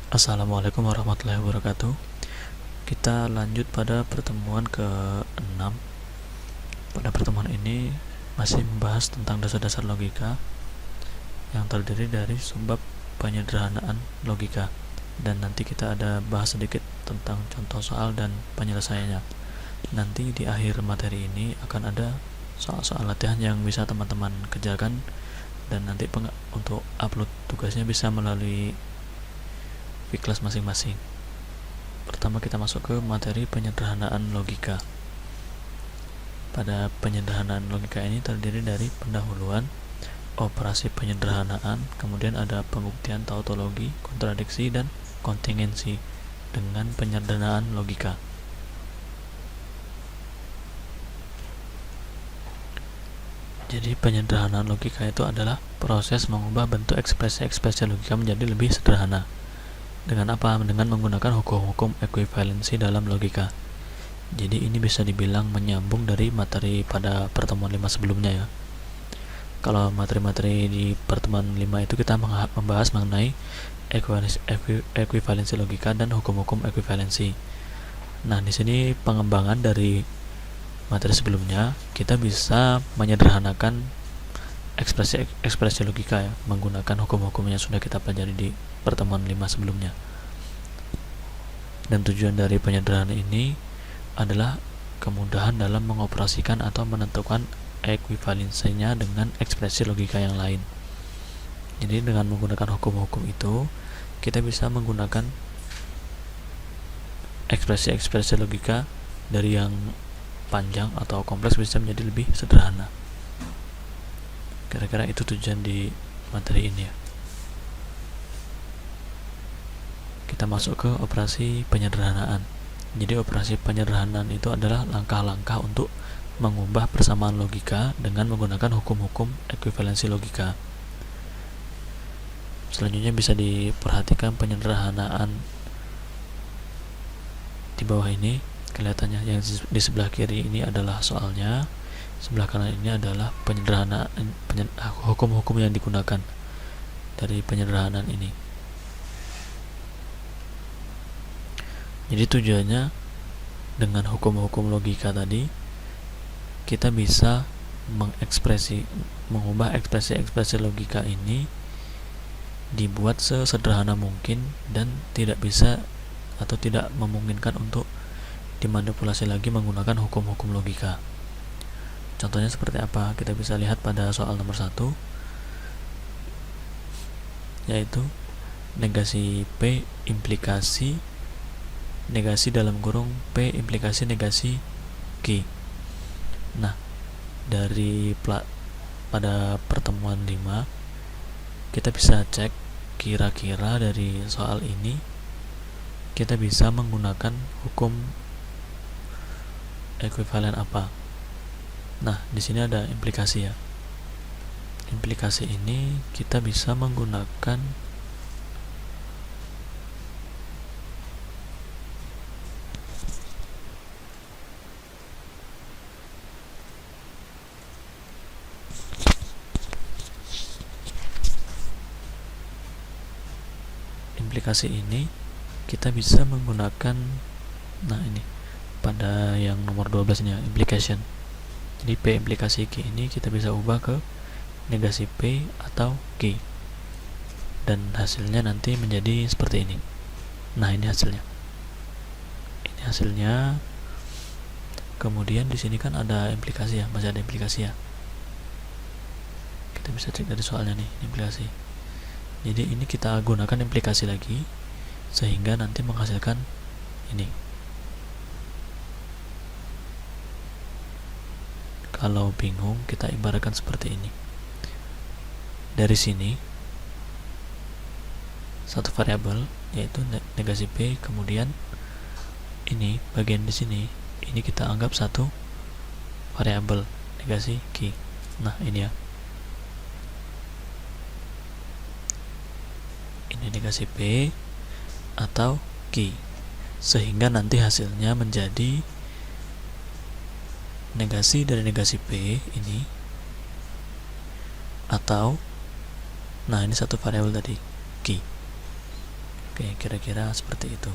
Assalamualaikum warahmatullahi wabarakatuh. Kita lanjut pada pertemuan ke-6. Pada pertemuan ini masih membahas tentang dasar-dasar logika yang terdiri dari subbab penyederhanaan logika. Dan nanti kita ada bahas sedikit tentang contoh soal dan penyelesaiannya. Nanti di akhir materi ini akan ada soal-soal latihan yang bisa teman-teman kerjakan, dan nanti untuk upload tugasnya bisa melalui kelas masing-masing. Pertama kita masuk ke materi penyederhanaan logika. Pada penyederhanaan logika ini terdiri dari pendahuluan, operasi penyederhanaan, kemudian ada pembuktian tautologi, kontradiksi, dan kontingensi dengan penyederhanaan logika. Jadi penyederhanaan logika itu adalah proses mengubah bentuk ekspresi-ekspresi logika menjadi lebih sederhana. Dengan apa? Dengan menggunakan hukum-hukum ekuivalensi dalam logika. Jadi ini bisa dibilang menyambung dari materi pada pertemuan 5 sebelumnya ya. Kalau materi-materi di pertemuan 5 itu kita membahas mengenai ekuivalensi logika dan hukum-hukum ekuivalensi. Nah, di sini pengembangan dari materi sebelumnya, kita bisa menyederhanakan ekspresi logika ya, menggunakan hukum-hukum yang sudah kita pelajari di pertemuan 5 sebelumnya. Dan tujuan dari penyederhanaan ini adalah kemudahan dalam mengoperasikan atau menentukan ekuivalensinya dengan ekspresi logika yang lain. Jadi dengan menggunakan hukum-hukum itu, kita bisa menggunakan ekspresi-ekspresi logika dari yang panjang atau kompleks bisa menjadi lebih sederhana. Kira-kira itu tujuan di materi ini ya. Kita masuk ke operasi penyederhanaan. Jadi operasi penyederhanaan itu adalah langkah-langkah untuk mengubah persamaan logika dengan menggunakan hukum-hukum ekuivalensi logika. Selanjutnya bisa diperhatikan penyederhanaan di bawah ini. Kelihatannya yang di sebelah kiri ini adalah soalnya, sebelah kanan ini adalah penyederhanaan hukum-hukum yang digunakan dari penyederhanaan ini. Jadi tujuannya dengan hukum-hukum logika tadi, kita bisa mengubah ekspresi-ekspresi logika ini dibuat sesederhana mungkin dan tidak bisa atau tidak memungkinkan untuk dimanipulasi lagi menggunakan hukum-hukum logika. Contohnya seperti apa? Kita bisa lihat pada soal nomor 1, yaitu negasi P implikasi negasi dalam kurung P implikasi negasi Q. Nah, dari pada pertemuan 5 kita bisa cek kira-kira dari soal ini kita bisa menggunakan hukum ekuivalen apa. Nah, di sini ada implikasi ya. Implikasi ini kita bisa menggunakan nah ini pada yang nomor 12 nya implication. Jadi P implikasi Q ini kita bisa ubah ke negasi P atau Q, dan hasilnya nanti menjadi seperti ini. Nah, ini hasilnya. Kemudian di sini kan ada implikasi ya, masih ada implikasi ya. Kita bisa cek dari soalnya nih, implikasi. Jadi ini kita gunakan implikasi lagi sehingga nanti menghasilkan ini. Kalau bingung, kita ibaratkan seperti ini. Dari sini satu variabel yaitu negasi P, kemudian ini bagian di sini ini kita anggap satu variabel negasi Q. Nah, ini ya. Ini negasi P atau Q, sehingga nanti hasilnya menjadi negasi dari negasi P ini, atau nah ini satu variabel tadi Q. Oke, kira-kira seperti itu.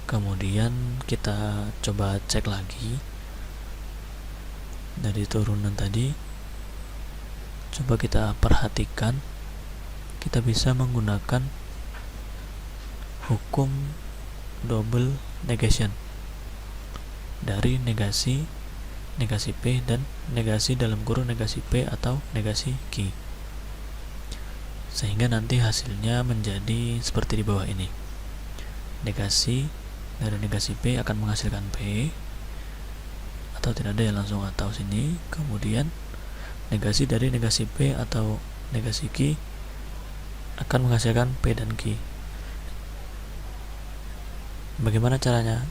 Kemudian kita coba cek lagi dari turunan tadi. Coba kita perhatikan, kita bisa menggunakan hukum double negation dari negasi P dan negasi dalam kurung negasi P atau negasi Q, sehingga nanti hasilnya menjadi seperti di bawah ini. Negasi dari negasi P akan menghasilkan P, atau tidak ada yang langsung atau sini. Kemudian negasi dari negasi P atau negasi Q akan menghasilkan P dan Q. Bagaimana caranya?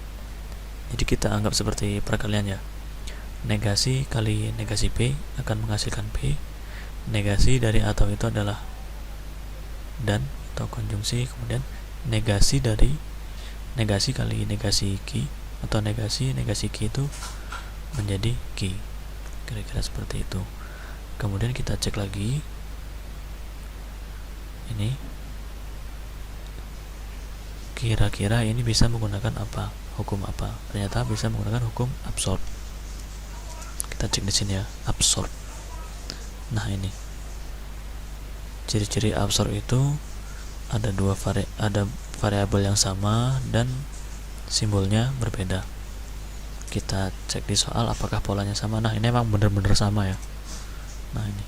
Jadi kita anggap seperti perkalian ya. Negasi kali negasi P akan menghasilkan P. Negasi dari atau itu adalah dan atau konjungsi. Kemudian negasi dari negasi kali negasi Q atau negasi Q itu menjadi Q. Kira-kira seperti itu. Kemudian kita cek lagi ini, kira-kira ini bisa menggunakan apa, hukum apa. Ternyata bisa menggunakan hukum absorb. Kita cek di sini ya, absorb. Nah, ini ciri-ciri absorb itu ada ada variabel yang sama dan simbolnya berbeda. Kita cek di soal apakah polanya sama. Nah, ini memang benar-benar sama ya. Nah, ini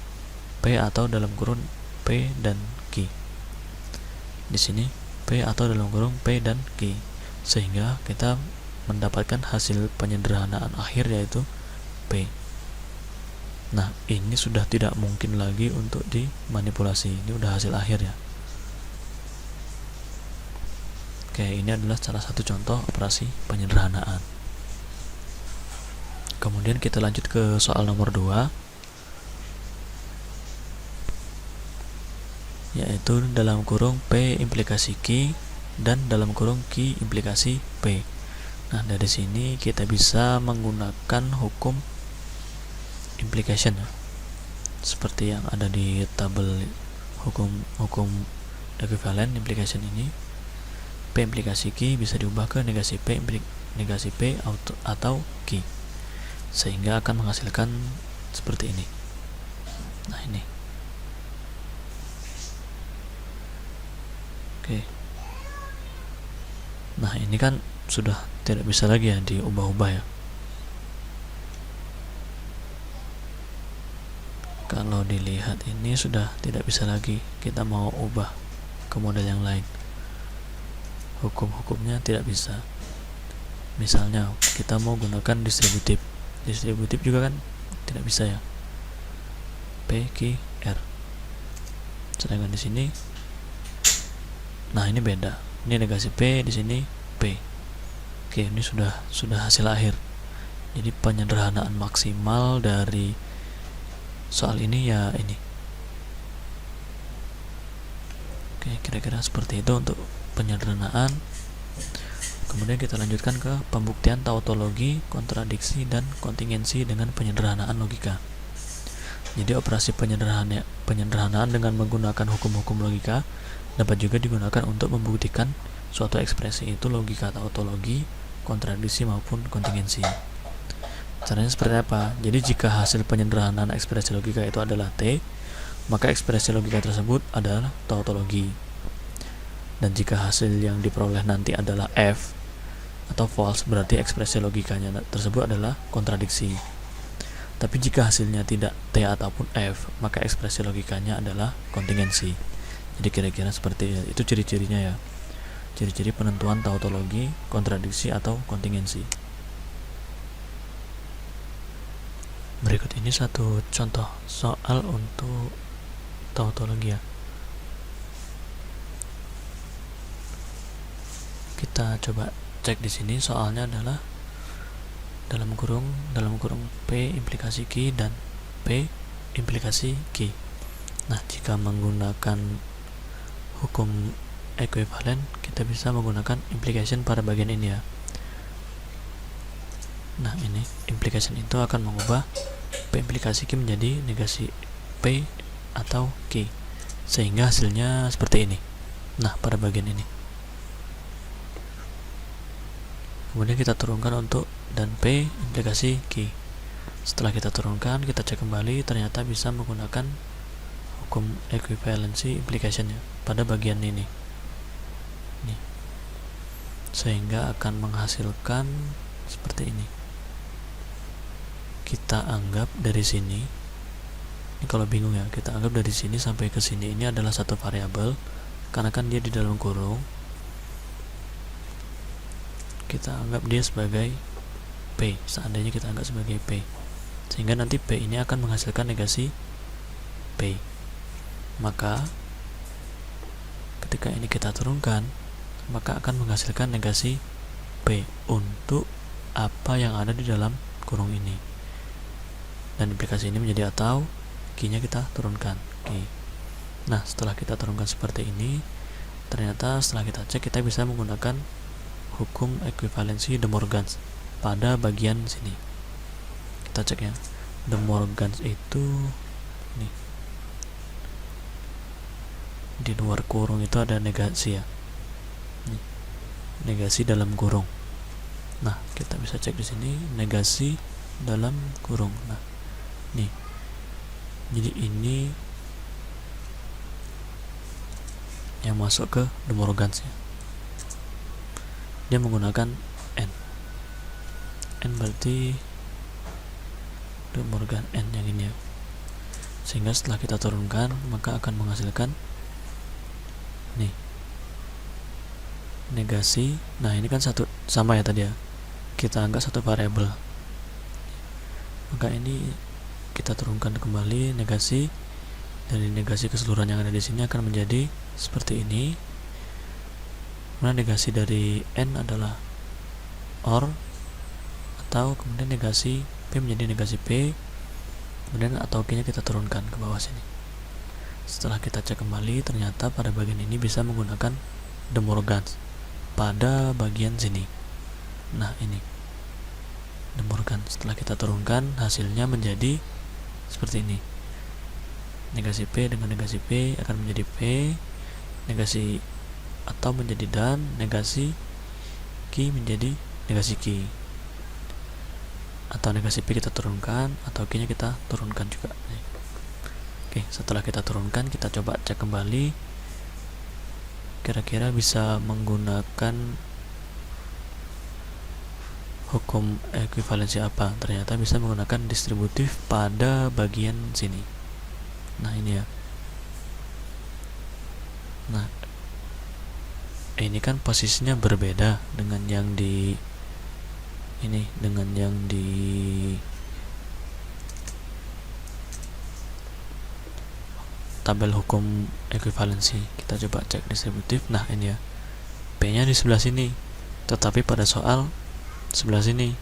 P atau dalam kurung P dan Q. Di sini P atau dalam kurung P dan Q, sehingga kita mendapatkan hasil penyederhanaan akhir yaitu P. Nah, ini sudah tidak mungkin lagi untuk dimanipulasi. Ini udah hasil akhir ya. Oke, ini adalah salah satu contoh operasi penyederhanaan. Kemudian kita lanjut ke soal nomor 2, yaitu dalam kurung P implikasi Q dan dalam kurung Q implikasi P. Nah, dari sini kita bisa menggunakan hukum implication ya, seperti yang ada di tabel hukum ekuivalen implication ini. P implikasi Q bisa diubah ke negasi P atau Q, sehingga akan menghasilkan seperti ini. Nah, ini. Oke. Nah, ini kan sudah tidak bisa lagi ya diubah-ubah ya. Kalau dilihat ini sudah tidak bisa lagi kita mau ubah ke model yang lain. Hukum-hukumnya tidak bisa. Misalnya kita mau gunakan distributif juga kan tidak bisa ya. P, Q, R. Sedangkan di sini, nah ini beda. Ini negasi P, di sini P. Oke, ini sudah hasil akhir. Jadi penyederhanaan maksimal dari soal ini ya ini. Oke, kira-kira seperti itu untuk penyederhanaan. Kemudian kita lanjutkan ke pembuktian tautologi, kontradiksi, dan kontingensi dengan penyederhanaan logika. Jadi operasi penyederhanaan dengan menggunakan hukum-hukum logika dapat juga digunakan untuk membuktikan suatu ekspresi itu logika tautologi, kontradiksi maupun kontingensi. Caranya seperti apa? Jadi jika hasil penyederhanaan ekspresi logika itu adalah T, maka ekspresi logika tersebut adalah tautologi. Dan jika hasil yang diperoleh nanti adalah F atau false, berarti ekspresi logikanya tersebut adalah kontradiksi. Tapi jika hasilnya tidak T ataupun F, maka ekspresi logikanya adalah kontingensi. Jadi kira-kira seperti itu ciri-cirinya ya. Ciri-ciri penentuan tautologi, kontradiksi, atau kontingensi. Berikut ini satu contoh soal untuk tautologi ya. Kita coba cek di sini, soalnya adalah dalam kurung P implikasi Q dan P implikasi Q. Nah, jika menggunakan hukum ekuivalen, kita bisa menggunakan implication pada bagian ini ya. Nah, ini implication itu akan mengubah P implikasi Q menjadi negasi P atau Q, sehingga hasilnya seperti ini. Nah, pada bagian ini kemudian kita turunkan untuk dan P implikasi Q. Setelah kita turunkan, kita cek kembali, ternyata bisa menggunakan hukum equivalency implication-nya pada bagian ini. Sehingga akan menghasilkan seperti ini. Kita anggap dari sini, ini kalau bingung ya, kita anggap dari sini sampai ke sini ini adalah satu variabel, karena kan dia di dalam kurung. Kita anggap dia sebagai P, seandainya kita anggap sebagai P, sehingga nanti P ini akan menghasilkan negasi P. Maka ketika ini kita turunkan, maka akan menghasilkan negasi P untuk apa yang ada di dalam kurung ini, dan implikasi ini menjadi atau Q-nya kita turunkan Q. Nah, setelah kita turunkan seperti ini, ternyata setelah kita cek, kita bisa menggunakan hukum ekuivalensi De Morgan pada bagian sini. Kita cek ya, De Morgan itu ini di luar kurung itu ada negasi ya, negasi dalam kurung. Nah, kita bisa cek di sini negasi dalam kurung. Nah, nih, jadi ini yang masuk ke De Morgan ya. Dia menggunakan n berarti De Morgan n yang ini ya. Sehingga setelah kita turunkan, maka akan menghasilkan nih negasi. Nah, ini kan satu sama ya tadi ya, kita anggap satu variabel, maka ini kita turunkan kembali negasi. Dari negasi keseluruhan yang ada di sini akan menjadi seperti ini. Kemudian negasi dari n adalah OR, atau kemudian negasi P menjadi negasi P, kemudian atau Q nya kita turunkan ke bawah sini. Setelah kita cek kembali, ternyata pada bagian ini bisa menggunakan De Morgan pada bagian sini. Nah, ini De Morgan. Setelah kita turunkan, hasilnya menjadi seperti ini. Negasi P dengan negasi P akan menjadi P, negasi atau menjadi dan, negasi Q menjadi negasi Q. Atau negasi P kita turunkan, atau Q nya kita turunkan juga. Oke, setelah kita turunkan, kita coba cek kembali, kira-kira bisa menggunakan hukum ekuivalensi apa. Ternyata bisa menggunakan distributif pada bagian sini. Nah, ini ya. Nah, ini kan posisinya berbeda dengan yang di ini, dengan yang di tabel hukum ekuivalensi. Kita coba cek distributif. Nah, ini ya, P nya di sebelah sini, tetapi pada soal sebelah sini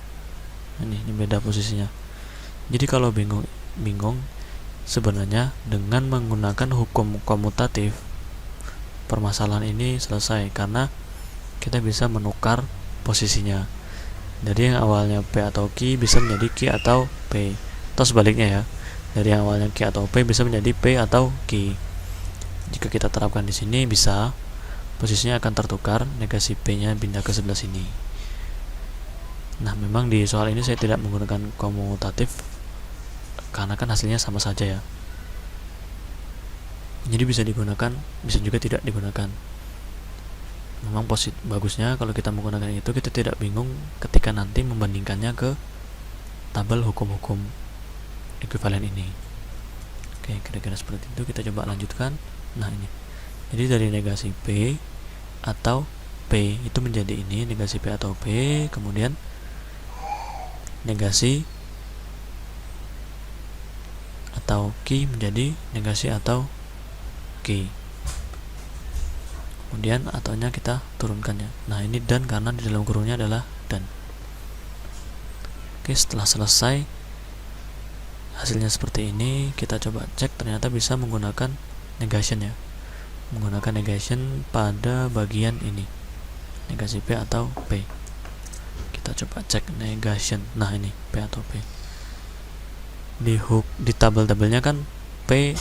ini beda posisinya. Jadi kalau bingung sebenarnya dengan menggunakan hukum komutatif, permasalahan ini selesai, karena kita bisa menukar posisinya. Dari yang awalnya P atau Q bisa menjadi Q atau P, atau sebaliknya ya, dari yang awalnya Q atau P bisa menjadi P atau Q. Jika kita terapkan di sini, bisa posisinya akan tertukar, negasi P nya pindah ke sebelah sini. Nah, memang di soal ini saya tidak menggunakan komutatif karena kan hasilnya sama saja ya. Jadi bisa digunakan, bisa juga tidak digunakan. Memang bagusnya kalau kita menggunakan itu, kita tidak bingung ketika nanti membandingkannya ke tabel hukum-hukum ekuivalen ini. Oke, kira-kira seperti itu. Kita coba lanjutkan. Nah, ini. Jadi dari negasi P atau P itu menjadi ini, negasi P atau P, kemudian negasi atau Q menjadi negasi atau Q. Kemudian ataunya kita turunkannya. Nah, ini dan, karena di dalam kurungnya adalah dan. Oke, setelah selesai hasilnya seperti ini, kita coba cek, ternyata bisa menggunakan negation ya. Menggunakan negation pada bagian ini, negasi P atau P. Kita coba cek negation. Nah, ini P atau P. Di tabel-tabelnya kan P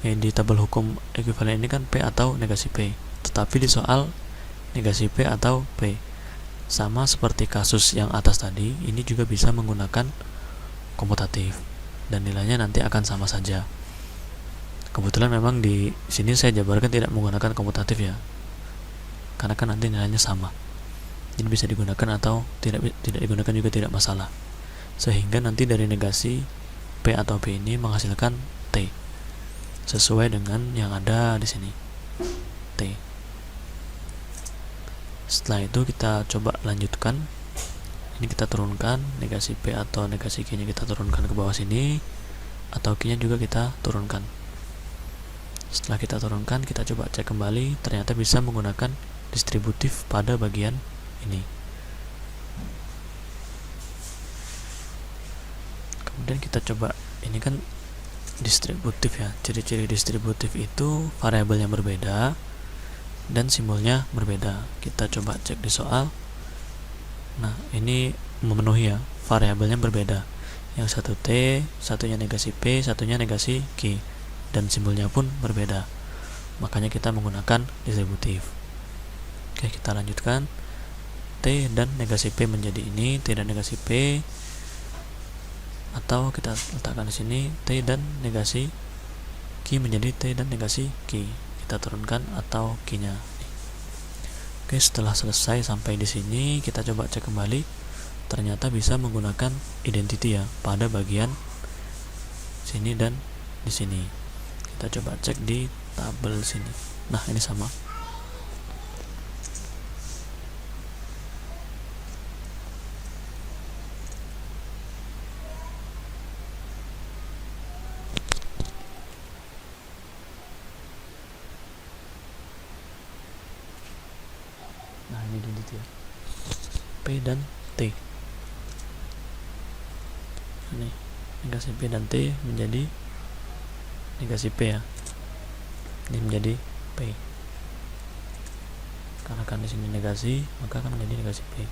di tabel hukum ekuivalen ini kan P atau negasi P, tetapi di soal negasi P atau P. Sama seperti kasus yang atas tadi, ini juga bisa menggunakan komutatif dan nilainya nanti akan sama saja. Kebetulan memang di sini saya jabarkan tidak menggunakan komutatif ya, karena kan nanti nilainya sama. Ini bisa digunakan atau tidak digunakan juga tidak masalah. Sehingga nanti dari negasi P atau P ini menghasilkan T sesuai dengan yang ada di sini, T. Setelah itu kita coba lanjutkan. Ini kita turunkan negasi P atau negasi Q nya kita turunkan ke bawah sini, atau Q nya juga kita turunkan. Setelah kita turunkan, kita coba cek kembali, ternyata bisa menggunakan distributif pada bagian ini. Kemudian kita coba, ini kan distributif ya, ciri-ciri distributif itu variabel yang berbeda dan simbolnya berbeda. Kita coba cek di soal. Nah, ini memenuhi ya, variabelnya berbeda. Yang satu T, satunya negasi P, satunya negasi Q, dan simbolnya pun berbeda. Makanya kita menggunakan distributif. Oke, kita lanjutkan. T dan negasi P menjadi ini, T dan negasi P, atau kita letakkan di sini T dan negasi Q menjadi T dan negasi Q. Kita turunkan atau Q-nya. Oke, setelah selesai sampai di sini, kita coba cek kembali. Ternyata bisa menggunakan identity ya pada bagian sini dan di sini. Kita coba cek di tabel sini. Nah, ini sama. Nah, ini identity ya. P dan T. Ini negasi P dan T menjadi negasi P ya. Ini menjadi P. Karena kan di sini negasi, maka akan menjadi negasi P.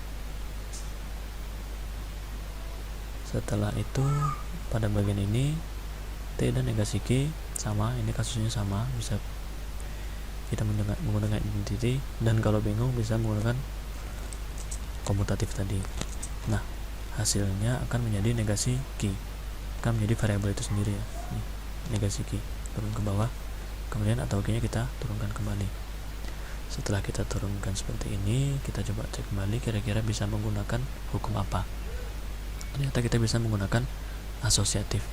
Setelah itu pada bagian ini T dan negasi Q sama, ini kasusnya sama, bisa kita menggunakan identity, dan kalau bingung bisa menggunakan komutatif tadi. Nah, hasilnya akan menjadi negasi Q, akan menjadi variabel itu sendiri ya. Nih, negasi Q turun ke bawah, kemudian atau Q nya kita turunkan kembali. Setelah kita turunkan seperti ini, kita coba cek kembali kira-kira bisa menggunakan hukum apa. Ternyata kita bisa menggunakan asosiatif.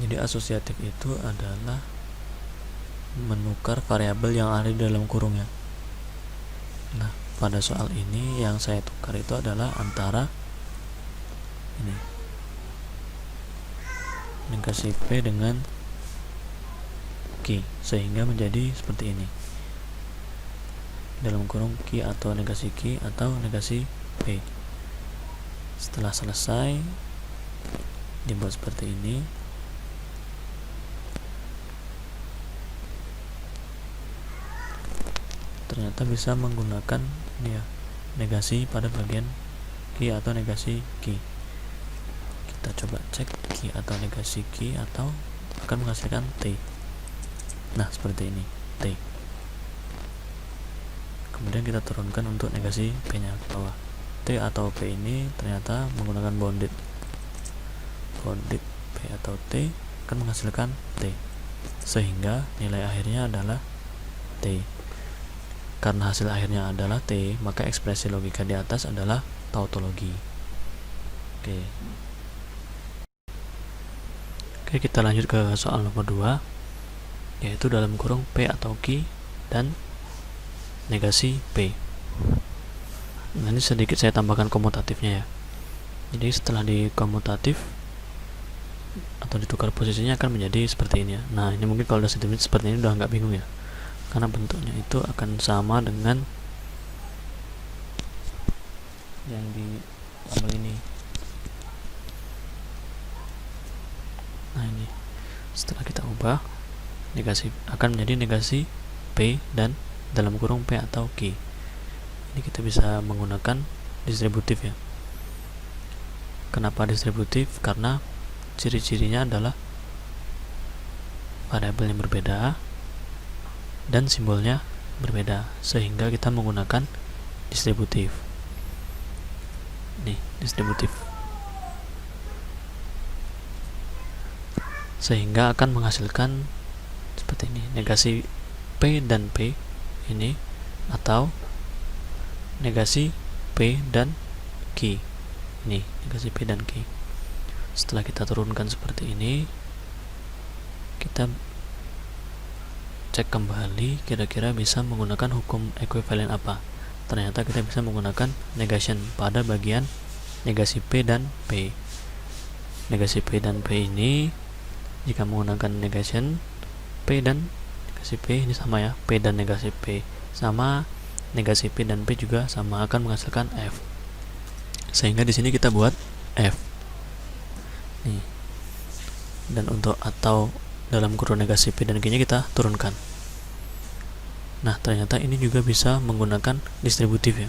Jadi asosiatif itu adalah menukar variabel yang ada di dalam kurungnya. Nah, pada soal ini yang saya tukar itu adalah antara ini negasi P dengan Q, sehingga menjadi seperti ini, dalam kurung Q atau negasi Q atau negasi P. Setelah selesai dibuat seperti ini. Ternyata bisa menggunakan ini ya, negasi pada bagian Q atau negasi Q. Kita coba cek Q atau negasi Q atau akan menghasilkan T. Nah, seperti ini, T. Kemudian kita turunkan untuk negasi P nya ke bawah. T atau P ini ternyata menggunakan bounded P atau T akan menghasilkan T, sehingga nilai akhirnya adalah T. Karena hasil akhirnya adalah T, maka ekspresi logika di atas adalah tautologi. Oke, kita lanjut ke soal nomor 2, yaitu dalam kurung P atau Q dan negasi P. Nah, ini sedikit saya tambahkan komutatifnya ya. Jadi setelah di komutatif atau ditukar posisinya akan menjadi seperti ini ya. Nah, ini mungkin kalau udah seperti ini udah nggak bingung ya, karena bentuknya itu akan sama dengan yang di tabel ini. Nah, ini setelah kita ubah, negasi akan menjadi negasi P dan dalam kurung P atau Q. Ini kita bisa menggunakan distributif ya. Kenapa distributif? Karena ciri-cirinya adalah variabel yang berbeda dan simbolnya berbeda, sehingga kita menggunakan distributif. Nih, distributif. Sehingga akan menghasilkan seperti ini, negasi P dan P ini, atau negasi P dan Q. Ini negasi P dan Q. Setelah kita turunkan seperti ini, kita cek kembali kira-kira bisa menggunakan hukum ekuivalen apa. Ternyata kita bisa menggunakan negation pada bagian negasi P dan P. Negasi P dan P ini, jika menggunakan negation P dan negasi P ini sama ya, P dan negasi P sama, negasi P dan P juga sama, akan menghasilkan F. Sehingga di sini kita buat F. Nih. Dan untuk atau dalam kurung negasi P dan Q nya kita turunkan. Nah, ternyata ini juga bisa menggunakan distributif ya.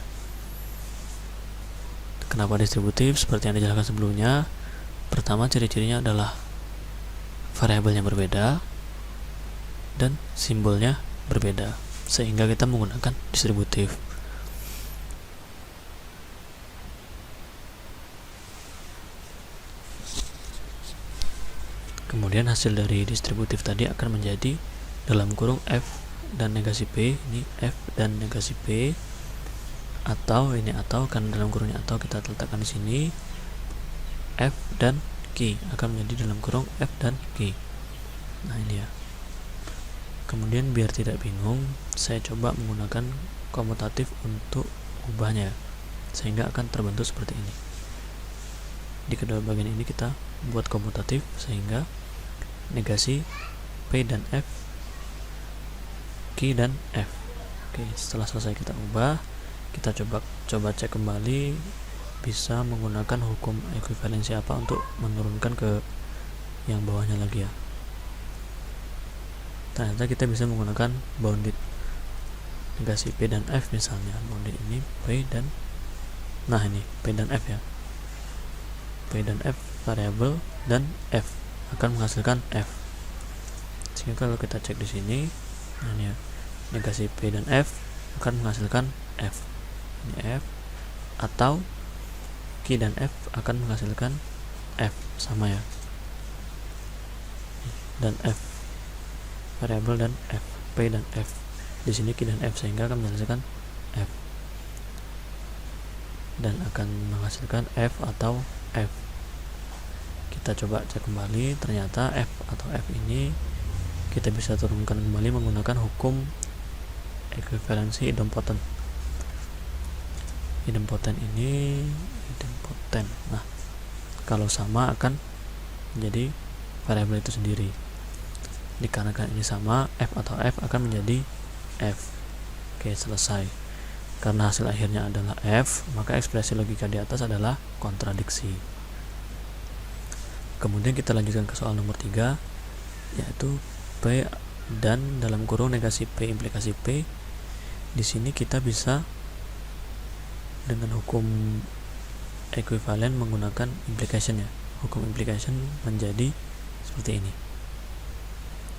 Kenapa distributif? Seperti yang dijelaskan sebelumnya, pertama ciri-cirinya adalah variabelnya berbeda dan simbolnya berbeda, sehingga kita menggunakan distributif. Kemudian hasil dari distributif tadi akan menjadi dalam kurung F dan negasi P, ini F dan negasi P, atau ini atau, karena dalam kurungnya atau kita letakkan di sini, F dan Q akan menjadi dalam kurung F dan Q. Nah, ini ya. Kemudian biar tidak bingung, saya coba menggunakan komutatif untuk ubahnya, sehingga akan terbentuk seperti ini. Di kedua bagian ini kita buat komutatif, sehingga negasi P dan F, Q dan F. Oke, setelah selesai kita ubah, kita coba cek kembali bisa menggunakan hukum ekuivalensi apa untuk menurunkan ke yang bawahnya lagi ya. Ternyata kita bisa menggunakan bounded negasi P dan F, misalnya bounded ini P dan, nah ini P dan F ya, P dan F variabel dan F akan menghasilkan F. Sehingga kalau kita cek di sini, nah ini ya, negasi P dan F akan menghasilkan F. Ini F, atau Q dan F akan menghasilkan F, sama ya. Dan F variabel dan F, P dan F. Di sini Q dan F, sehingga akan menghasilkan F. Dan akan menghasilkan F atau F. Kita coba cek kembali, ternyata F atau F ini kita bisa turunkan kembali menggunakan hukum ekuivalensi idempotent. Idempotent ini idempotent. Nah, kalau sama akan menjadi variabel itu sendiri. Dikarenakan ini sama, F atau F akan menjadi F. Oke, selesai. Karena hasil akhirnya adalah F, maka ekspresi logika di atas adalah kontradiksi. Kemudian kita lanjutkan ke soal nomor 3, yaitu P dan dalam kurung negasi P implikasi P. Di sini kita bisa dengan hukum ekuivalen menggunakan implication ya. Hukum implication menjadi seperti ini.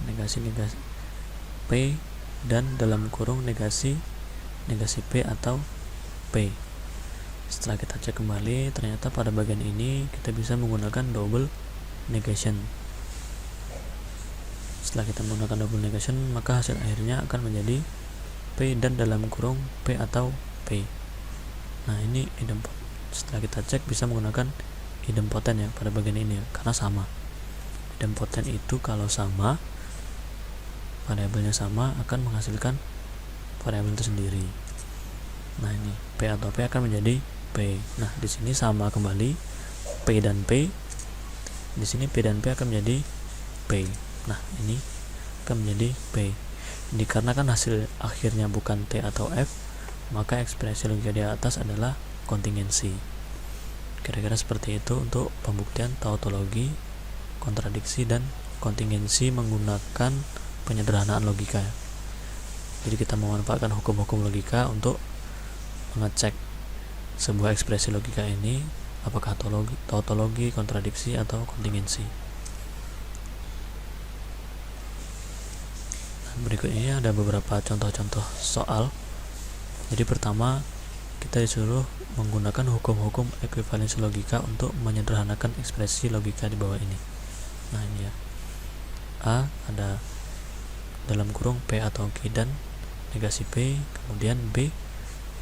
Negasi P dan dalam kurung negasi P atau P. Setelah kita cek kembali, ternyata pada bagian ini kita bisa menggunakan double negation. Setelah kita menggunakan double negation, maka hasil akhirnya akan menjadi P dan dalam kurung P atau P. Nah, ini idempotent. Setelah kita cek bisa menggunakan idempotent ya pada bagian ini ya, karena sama. Idempotent itu kalau sama, variabelnya sama, akan menghasilkan variabel itu sendiri. Nah, ini P atau P akan menjadi P. Nah, di sini sama kembali, P dan P. Di sini P dan P akan menjadi P. Nah, ini akan menjadi P. Dikarenakan hasil akhirnya bukan T atau F, maka ekspresi logika di atas adalah kontingensi. Kira-kira seperti itu untuk pembuktian tautologi, kontradiksi, dan kontingensi menggunakan penyederhanaan logika. Jadi kita memanfaatkan hukum-hukum logika untuk mengecek sebuah ekspresi logika ini apakah tautologi, kontradiksi, atau kontingensi. Berikut ini ada beberapa contoh-contoh soal. Jadi pertama, kita disuruh menggunakan hukum-hukum ekuivalensi logika untuk menyederhanakan ekspresi logika di bawah ini. Nah, ini ya. A ada dalam kurung P atau Q dan negasi P, kemudian B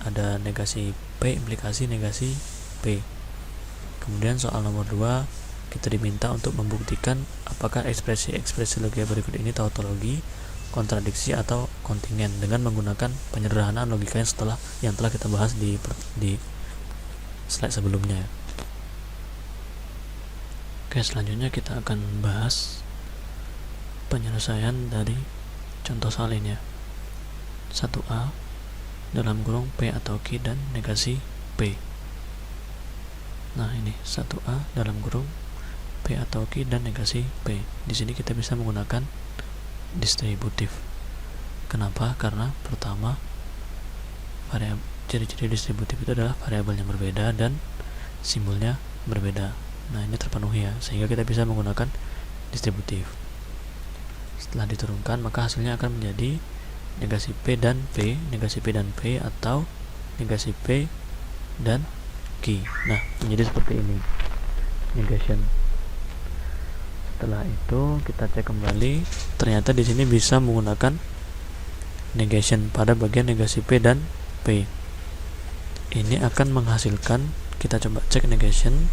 ada negasi P implikasi negasi P. Kemudian soal nomor 2, kita diminta untuk membuktikan apakah ekspresi-ekspresi logika berikut ini tautologi, kontradiksi atau kontingen dengan menggunakan penyederhanaan logika yang telah kita bahas di slide sebelumnya. Oke, selanjutnya kita akan bahas penyelesaian dari contoh soal ini ya. 1A dalam kurung P atau Q dan negasi P. Nah, ini 1A dalam kurung P atau Q dan negasi P. Di sini kita bisa menggunakan distributif. Kenapa? Karena pertama, ciri-ciri distributif itu adalah variabel yang berbeda dan simbolnya berbeda. Nah, ini terpenuhi ya, sehingga kita bisa menggunakan distributif. Setelah diturunkan, maka hasilnya akan menjadi negasi P dan P, negasi P dan P, atau negasi P dan Q. Nah, menjadi seperti ini, negation. Setelah itu kita cek kembali, ternyata di sini bisa menggunakan negation pada bagian negasi P dan P. Ini akan menghasilkan, kita coba cek negation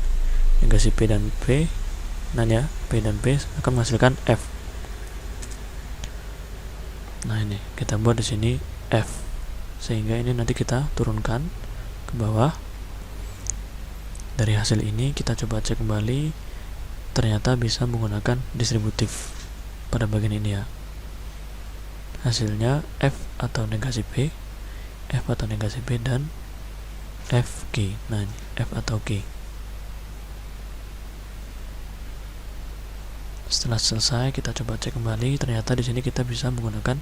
negasi P dan P. Nah ya, P dan P akan menghasilkan F. Nah, ini kita buat di sini F, sehingga ini nanti kita turunkan ke bawah. Dari hasil ini kita coba cek kembali, ternyata bisa menggunakan distributif pada bagian ini ya. Hasilnya F atau negasi P, F atau negasi P, dan F Q. Nah, ini F atau Q. Setelah selesai, kita coba cek kembali, ternyata di sini kita bisa menggunakan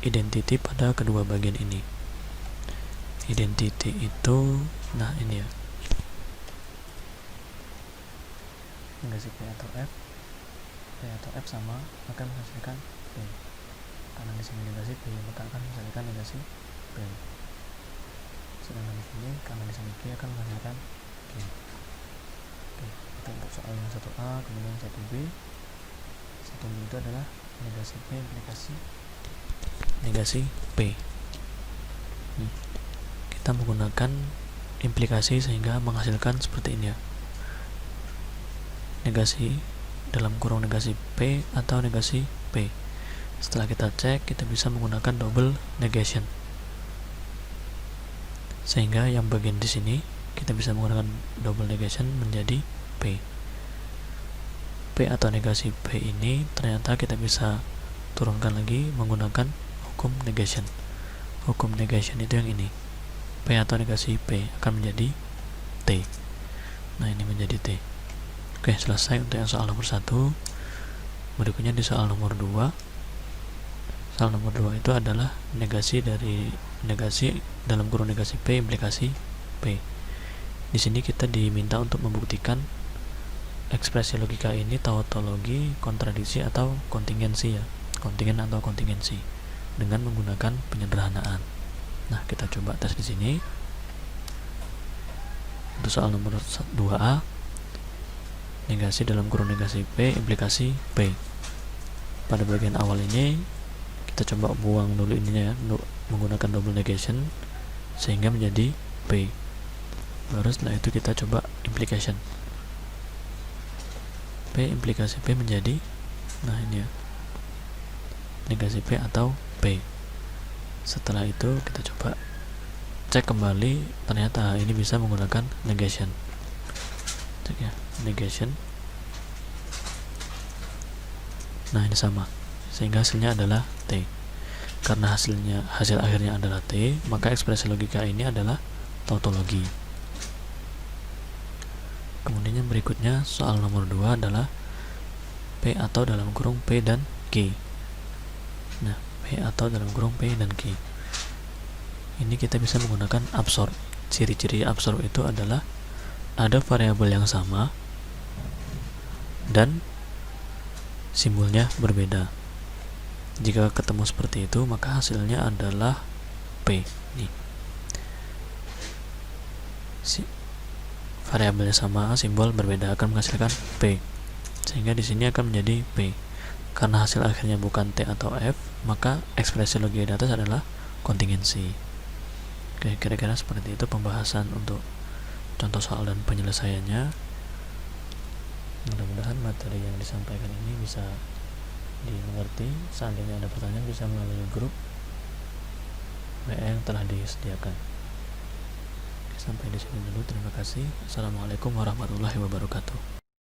identity pada kedua bagian ini. Identity itu, nah ini ya, negasi P atau F, P atau F sama akan menghasilkan P. Karena di sini negasi P, maka akan menghasilkan negasi P. Sedangkan di sini karena di sini Q akan menghasilkan Q. Oke, itu untuk soal yang 1A, kemudian 1B. 1B itu adalah negasi P implikasi negasi P. Kita menggunakan implikasi sehingga menghasilkan seperti ini ya. Negasi dalam kurung negasi P atau negasi P. Setelah kita cek, kita bisa menggunakan double negation, sehingga yang bagian di sini kita bisa menggunakan double negation menjadi P. P atau negasi P ini ternyata kita bisa turunkan lagi menggunakan hukum negation. Hukum negation itu yang ini, P atau negasi P akan menjadi T. Nah, ini menjadi T. Oke, selesai untuk yang soal nomor 1. Berikutnya di soal nomor 2. Soal nomor 2 itu adalah negasi dari negasi dalam kurung negasi P implikasi P. Di sini kita diminta untuk membuktikan ekspresi logika ini tautologi, kontradiksi atau kontingensi ya. Kontingen atau kontingensi dengan menggunakan penyederhanaan. Nah, kita coba tes di sini. Untuk soal nomor 2A, negasi dalam kurung negasi P implikasi P. Pada bagian awal ini kita coba buang dulu ininya ya, menggunakan double negation sehingga menjadi P. Baru setelah itu kita coba implication, P implikasi P menjadi, nah ini ya, negasi P atau P. Setelah itu kita coba cek kembali, ternyata ini bisa menggunakan negation. Cek ya, negation. Nah, ini sama, sehingga hasilnya adalah T. Karena hasil akhirnya adalah T, maka ekspresi logika ini adalah tautologi. Kemudian yang berikutnya soal nomor 2 adalah P atau dalam kurung P dan Q. Nah, P atau dalam kurung P dan Q. Ini kita bisa menggunakan absorb. Ciri-ciri absorb itu adalah ada variabel yang sama dan simbolnya berbeda. Jika ketemu seperti itu, maka hasilnya adalah P. Nih. Variabelnya sama, simbol berbeda akan menghasilkan P. Sehingga di sini akan menjadi P. Karena hasil akhirnya bukan T atau F, maka ekspresi logika di atas adalah kontingensi. Oke, kira-kira seperti itu pembahasan untuk contoh soal dan penyelesaiannya. Mudah-mudahan materi yang disampaikan ini bisa dimengerti. Seandainya ada pertanyaan bisa melalui grup WA yang telah disediakan. Sampai di sini dulu, terima kasih. Assalamualaikum warahmatullahi wabarakatuh.